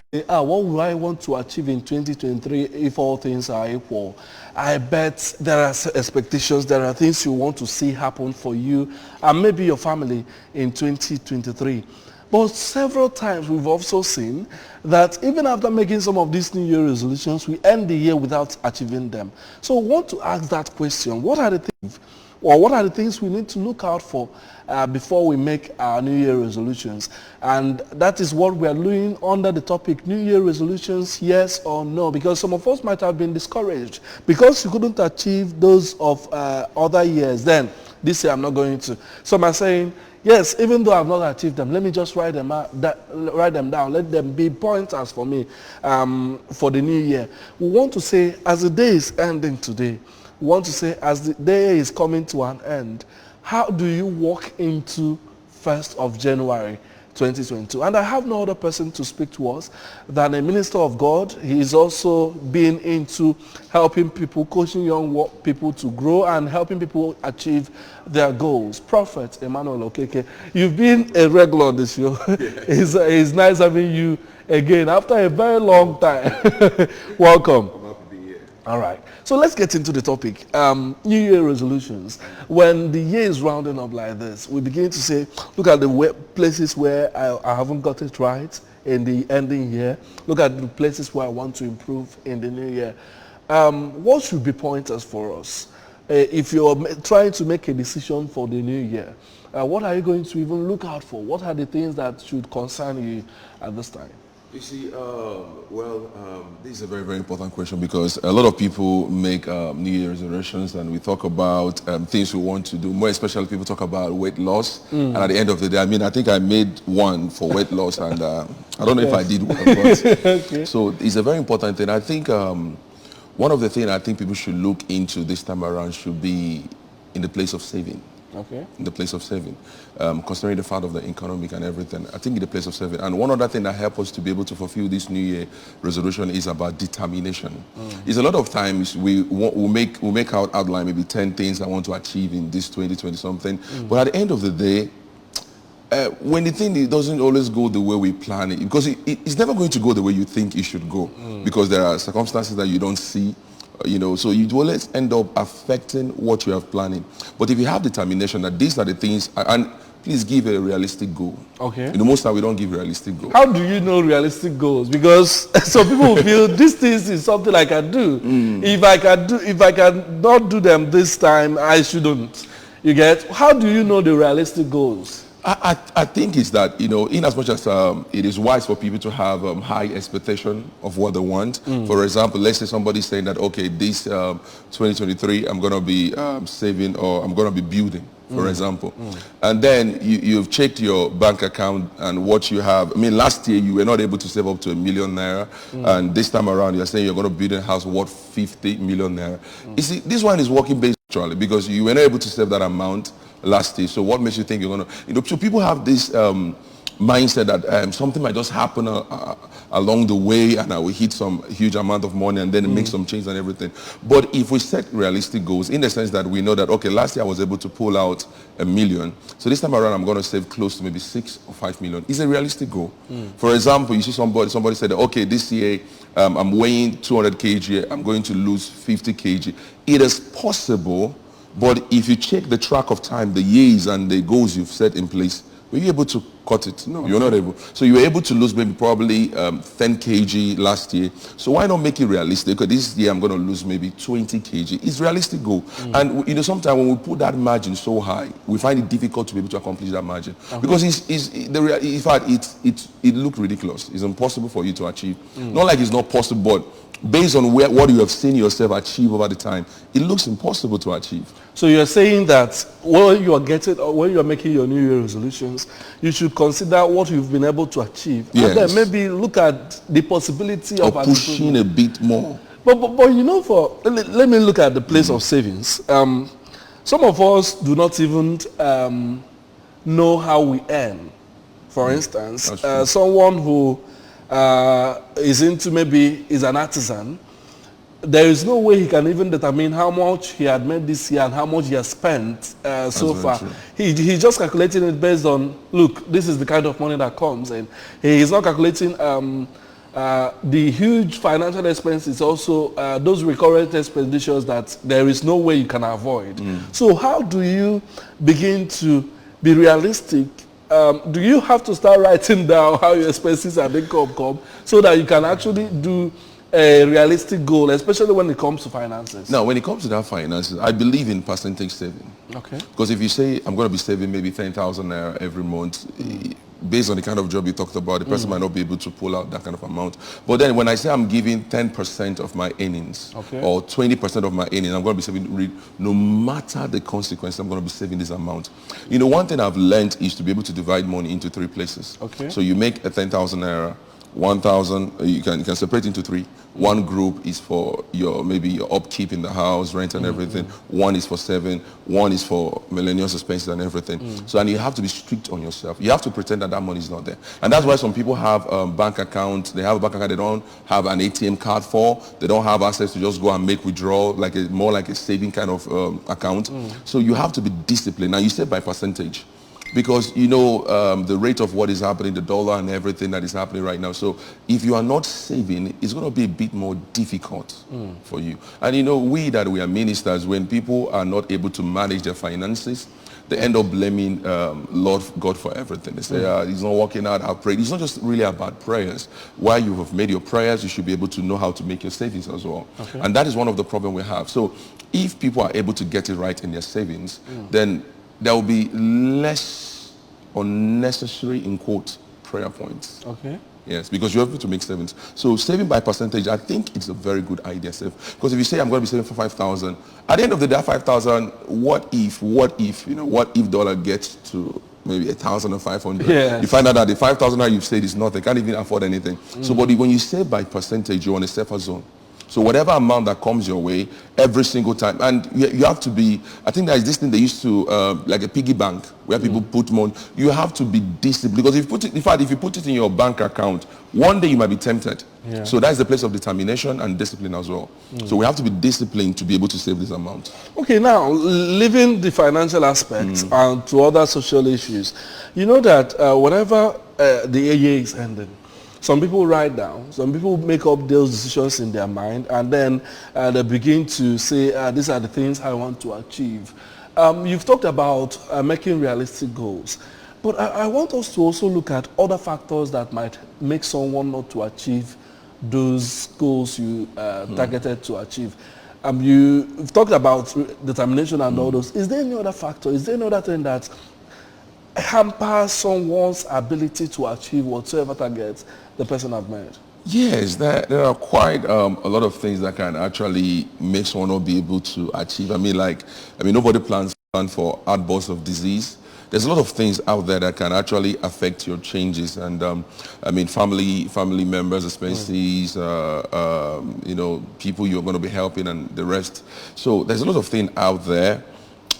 What would I want to achieve in 2023 if all things are equal? I bet there are expectations, there are things you want to see happen for you and maybe your family in 2023. But several times we've also seen that even after making some of these New Year resolutions, we end the year without achieving them. So I want to ask that question. What are the things we need to look out for before we make our New Year resolutions? And that is what we are doing under the topic New Year resolutions, yes or no? Because some of us might have been discouraged because you couldn't achieve those of other years. Then this year I'm not going to. Some are saying, yes, even though I've not achieved them, let me just write them down. Let them be pointers for me for the new year. We want to say, as the day is ending today, we want to say, as the day is coming to an end, how do you walk into 1st of January 2022? And I have no other person to speak to us than a minister of God. He is also being into helping people, coaching young people to grow and helping people achieve their goals. Prophet Emmanuel Okeke, you've been a regular on this show. It's nice having you again after a very long time. Welcome. I'm happy to be here. All right. So let's get into the topic. New Year resolutions. When the year is rounding up like this, we begin to say, look at the places where I haven't got it right in the ending year. Look at the places where I want to improve in the new year. What should be pointers for us? If you're trying to make a decision for the new year, what are you going to even look out for? What are the things that should concern you at this time? You see, this is a very, very important question because a lot of people make New Year resolutions and we talk about things we want to do. More especially people talk about weight loss. And at the end of the day, I think I made one for weight loss and I don't know if I did well. But Okay. So it's a very important thing. I think one of the things I think people should look into this time around should be in the place of saving. Okay. In the place of saving, considering the fact of the economic and everything, I think in the place of saving. And one other thing that helps us to be able to fulfill this New Year resolution is about determination. It's a lot of times we make our outline maybe 10 things I want to achieve in this 2020 something, but at the end of the day, when the thing it doesn't always go the way we plan it, because it's never going to go the way you think it should go, because there are circumstances that you don't see. So you always end up affecting what you have planning. But if you have determination that these are the things, and please give a realistic goal. Okay. Most time we don't give realistic goals. How do you know realistic goals? Because some people feel this things is something I can do. If I can not do them this time, I shouldn't. You get? How do you know the realistic goals? I think it's that, in as much as it is wise for people to have high expectation of what they want. For example, let's say somebody's saying that, okay, this 2023, I'm going to be saving or I'm going to be building, for example. And then you've checked your bank account and what you have. Last year you were not able to save up to ₦1 million naira. And this time around you're saying you're going to build a house worth 50 million naira. You see, this one is working based actually because you were not able to save that amount last year. So what makes you think you're going to, so people have this mindset that something might just happen along the way and I will hit some huge amount of money and then make some change and everything. But if we set realistic goals in the sense that we know that, okay, last year I was able to pull out $1 million. So this time around I'm going to save close to maybe 6 or 5 million. It's a realistic goal. For example, you see somebody said, okay, this year I'm weighing 200 kg, I'm going to lose 50 kg. It is possible. But if you check the track of time, the years and the goals you've set in place, were you able to cut it? No, you're not able. So you were able to lose maybe probably 10 kg last year. So why not make it realistic? Because this year I'm going to lose maybe 20 kg. It's realistic goal. And sometimes when we put that margin so high, we find it difficult to be able to accomplish that margin. Because in fact, it looked ridiculous. It's impossible for you to achieve. Not like it's not possible, but based on what you have seen yourself achieve over the time, it looks impossible to achieve. So you're saying that when you are making your New Year resolutions, you should consider what you've been able to achieve. Yes. And then maybe look at the possibility of pushing a bit more. But let me look at the place of savings. Some of us do not even know how we earn. For instance, someone who is an artisan, there is no way he can even determine how much he had made this year and how much he has spent so far. He's just calculating it based on, look, this is the kind of money that comes in. He is not calculating the huge financial expenses also those recurrent expenditures that there is no way you can avoid. So how do you begin to be realistic? Do you have to start writing down how your expenses and income come so that you can actually do a realistic goal, especially when it comes to finances? Now, when it comes to that finances, I believe in percentage saving. Okay. Because if you say, I'm going to be saving maybe 10,000 naira every month, based on the kind of job you talked about, the person might not be able to pull out that kind of amount. But then when I say I'm giving 10% of my earnings or 20% of my earnings, I'm going to be saving, no matter the consequence, I'm going to be saving this amount. You know, one thing I've learned is to be able to divide money into 3 places. Okay. So you make a 10,000 naira, 1,000, you can separate into 3. One group is for maybe your upkeep in the house, rent and everything. One is for saving. One is for millennials expenses and everything. So, and you have to be strict on yourself. You have to pretend that money is not there. And that's why some people have bank accounts. They have a bank account they don't have an ATM card for. They don't have access to just go and make withdrawal, more like a saving kind of account. So you have to be disciplined. Now you say by percentage. Because, you know, the rate of what is happening, the dollar and everything that is happening right now. So if you are not saving, it's going to be a bit more difficult for you. And, you know, we are ministers, when people are not able to manage their finances, they end up blaming Lord God for everything. They say, he's not working out, I've prayed. It's not just really about prayers. While you have made your prayers, you should be able to know how to make your savings as well. Okay. And that is one of the problems we have. So if people are able to get it right in their savings, then there will be less unnecessary, in quote, prayer points. Okay. Yes, because you're able to make savings. So saving by percentage, I think it's a very good idea. Because if you say I'm going to be saving for 5,000, at the end of the day, 5,000, what if dollar gets to maybe 1,500? Yeah. You find out that the 5,000 that you've saved is nothing. Can't even afford anything. So, but when you save by percentage, you're on a safer zone. So whatever amount that comes your way every single time, and you have to be, I think there is this thing they used to, like a piggy bank, where people put money. You have to be disciplined, because if you put it in your bank account, one day you might be tempted. Yeah. So that's the place of determination and discipline as well. So we have to be disciplined to be able to save this amount. Okay, now, leaving the financial aspects and to other social issues, you know that whenever the year is ending, some people write down, some people make up those decisions in their mind, and then they begin to say, these are the things I want to achieve. You've talked about making realistic goals, but I want us to also look at other factors that might make someone not to achieve those goals you targeted to achieve. You've talked about determination and all those. Is there any other factor? Is there any other thing that hampers someone's ability to achieve whatsoever targets the person have made? Yes, there are quite a lot of things that can actually make someone not be able to achieve. I mean, nobody plans for outbursts of disease. There's a lot of things out there that can actually affect your changes, and family members, expenses, people you're going to be helping, and the rest. So there's a lot of things out there.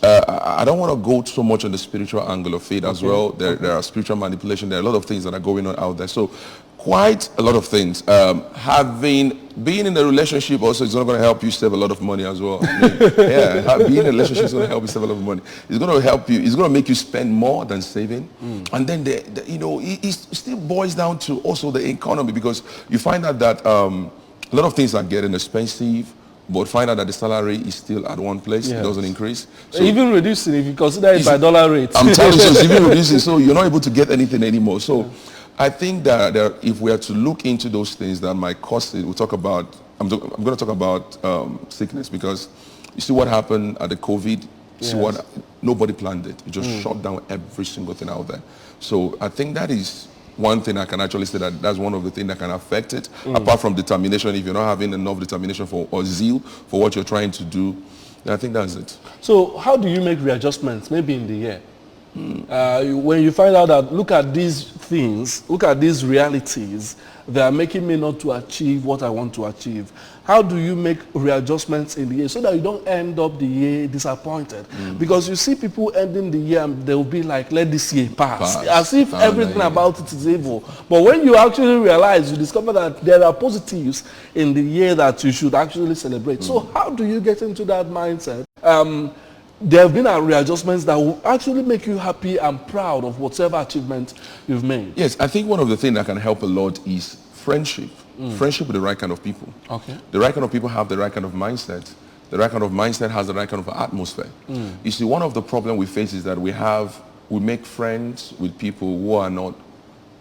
I don't want to go so much on the spiritual angle of faith as well. There are spiritual manipulation. There are a lot of things that are going on out there. So quite a lot of things. Being in a relationship also is not going to help you save a lot of money as well. Being in a relationship is going to help you save a lot of money. It's going to help you. It's going to make you spend more than saving. And then, it still boils down to also the economy, because you find out that a lot of things are getting expensive, but find out that the salary is still at one place. Yes. It doesn't increase. So even reducing, if you consider it by dollar rate. I'm telling you, so it's even reducing, so you're not able to get anything anymore. So I think that if we are to look into those things that might cost it, I'm going to talk about sickness, because you see what happened at the COVID. Yes. See what nobody planned it. It just shut down every single thing out there. So I think that is one thing I can actually say that's one of the things that can affect it. Apart from determination, if you're not having enough determination or zeal for what you're trying to do, then I think that's it. So how do you make readjustments, maybe in the year? When you find out that, look at these things, look at these realities, they are making me not to achieve what I want to achieve. How do you make readjustments in the year so that you don't end up the year disappointed? Because you see people ending the year and they'll be like, let this year pass. As if everything about it is evil. But when you actually realize, you discover that there are positives in the year that you should actually celebrate. So how do you get into that mindset? There have been readjustments that will actually make you happy and proud of whatever achievement you've made. Yes, I think one of the things that can help a lot is friendship. Friendship with the right kind of people. Okay. The right kind of people have the right kind of mindset. The right kind of mindset has the right kind of atmosphere. You see, one of the problems we face is that we make friends with people who are not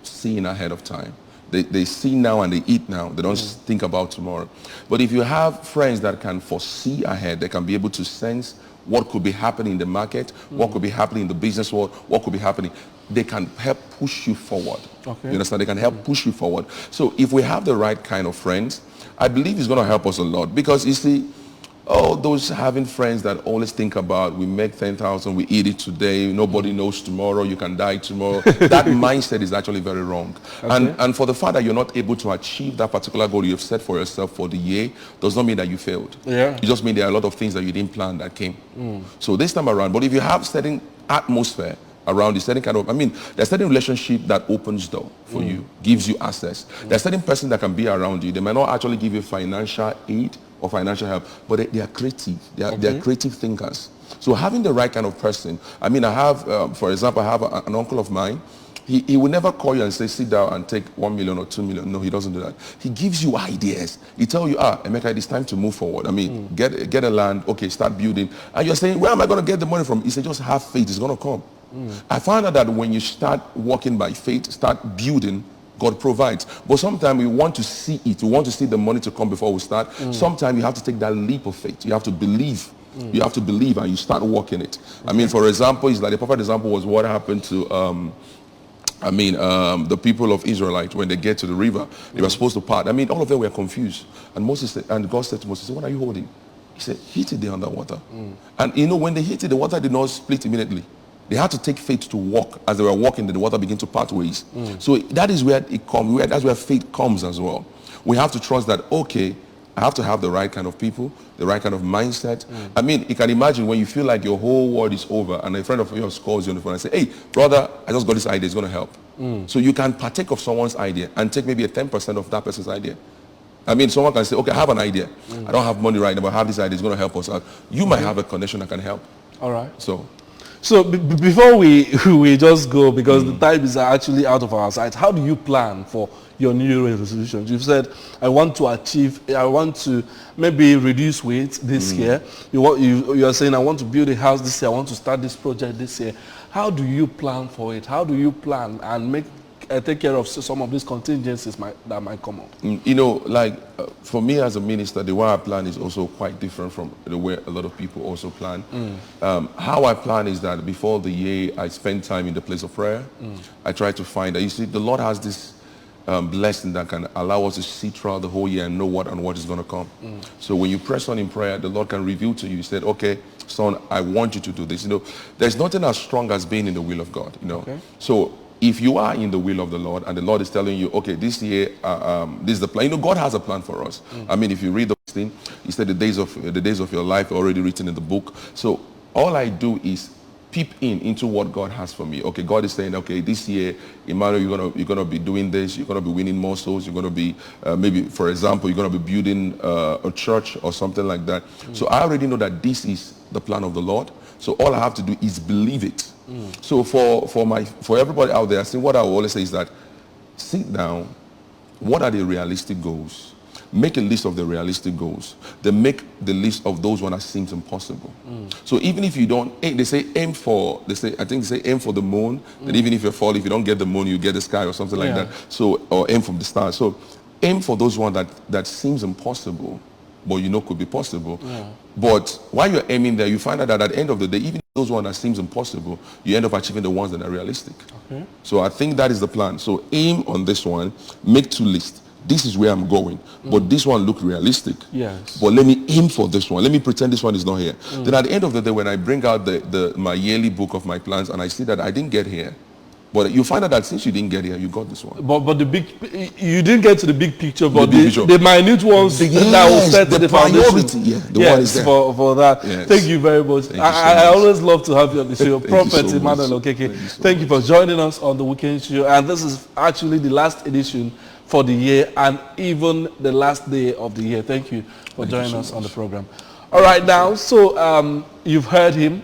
seeing ahead of time. They see now and they eat now. They don't think about tomorrow. But if you have friends that can foresee ahead, they can be able to sense what could be happening in the market, what could be happening in the business world, what could be happening, they can help push you forward. Okay. You understand? They can help push you forward. So if we have the right kind of friends, I believe it's going to help us a lot. Because you see, oh, those having friends that always think about, we make 10,000, we eat it today, nobody knows tomorrow, you can die tomorrow. That mindset is actually very wrong. Okay. And for the fact that you're not able to achieve that particular goal you've set for yourself for the year, does not mean that you failed. Yeah. It just means there are a lot of things that you didn't plan that came. So this time around, but if you have certain atmosphere around you, certain kind of, there's certain relationship that opens door for you, gives you access. There's certain person that can be around you. They may not actually give you financial aid or financial help, but they are creative. They are creative thinkers. So having the right kind of person, I have, for example, I have an uncle of mine. He will never call you and say, sit down and take 1 million or 2 million. No, he doesn't do that. He gives you ideas. He tells you, Emeka, it's time to move forward. Get a land, okay, start building. And you're saying, where am I going to get the money from? He said, just have faith, it's going to come. I found out that when you start walking by faith, start building, God provides. But sometimes we want to see it. We want to see the money to come before we start. Sometimes you have to take that leap of faith. You have to believe. You have to believe and you start walking it. For example, it's like the perfect example was what happened to the people of Israelite when they get to the river. They were supposed to part. All of them were confused. And Moses said, and God said to Moses, what are you holding? He said, hit it there underwater. And when they hit it, the water did not split immediately. They had to take faith to walk. As they were walking, the water began to part ways. So that is where it comes. That's where faith comes as well. We have to trust that, okay, I have to have the right kind of people, the right kind of mindset. You can imagine when you feel like your whole world is over and a friend of yours calls you on the phone and say, hey, brother, I just got this idea. It's going to help. So you can partake of someone's idea and take maybe a 10% of that person's idea. Someone can say, okay, I have an idea. I don't have money right now, but I have this idea. It's going to help us out. You might have a connection that can help. All right. So before we just go, because the time is actually out of our sight, how do you plan for your New Year resolutions? You've said, I want to maybe reduce weight this year. You are saying, I want to build a house this year. I want to start this project this year. How do you plan for it? How do you plan and take care of some of these contingencies that might come up? For me as a minister, the way I plan is also quite different from the way a lot of people also plan. How I plan is that before the year, I spend time in the place of prayer. I try to find that, you see, the Lord has this blessing that can allow us to see throughout the whole year and know what is going to come. So when you press on in prayer, the Lord can reveal to you. He said, okay, son, I want you to do this. There's nothing as strong as being in the will of God. Okay. So if you are in the will of the Lord and the Lord is telling you, okay, this year, this is the plan. God has a plan for us. If you read the thing, he said the days of your life are already written in the book. So all I do is peep into what God has for me. Okay, God is saying, okay, this year, Emmanuel, you're gonna be doing this. You're gonna be winning more souls. You're gonna be maybe, for example, you're gonna be building a church or something like that. So I already know that this is the plan of the Lord. So all I have to do is believe it. So for everybody out there, I think what I will always say is that sit down. What are the realistic goals? Make a list of the realistic goals. Then make the list of those ones that seems impossible. So even if you don't, I think they say aim for the moon. That even if you fall, if you don't get the moon, you get the sky or something like that. So, or aim from the stars. So aim for those ones that seems impossible, but could be possible. But while you're aiming there, you find out that at the end of the day, even those ones that seems impossible, you end up achieving the ones that are realistic. Okay. So I think that is the plan. So aim on this one, make 2 lists. This is where I'm going, but this one look realistic. Yes. But let me aim for this one. Let me pretend this one is not here. Then at the end of the day, when I bring out my yearly book of my plans and I see that I didn't get here, but you find out that since you didn't get here, you got this one. But you didn't get to the big picture, but the minute ones that will set the foundation. Yes, for that. Yes. Thank you very much. I always love to have you on the show. Prophet Emmanuel Okeke. Thank you for joining us on the Weekend Show. And this is actually the last edition for the year and even the last day of the year. Thank you for joining us on the program. All right, now, so you've heard him.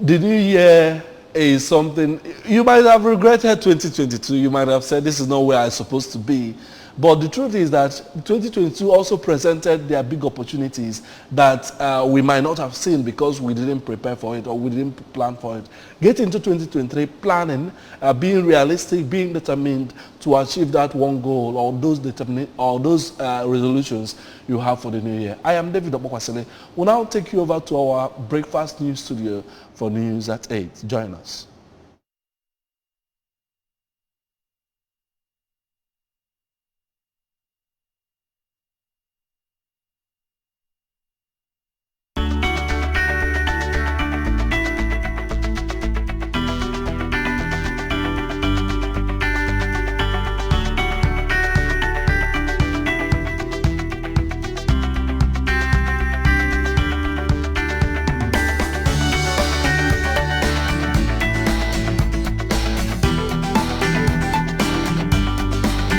The new year is something, you might have regretted 2022. You might have said, this is not where I'm supposed to be. But the truth is that 2022 also presented their big opportunities that we might not have seen because we didn't prepare for it or we didn't plan for it. Get into 2023 planning, being realistic, being determined to achieve that one goal or those resolutions you have for the new year. I am David Obokwasile. We'll now take you over to our breakfast news studio for news at 8. Join us.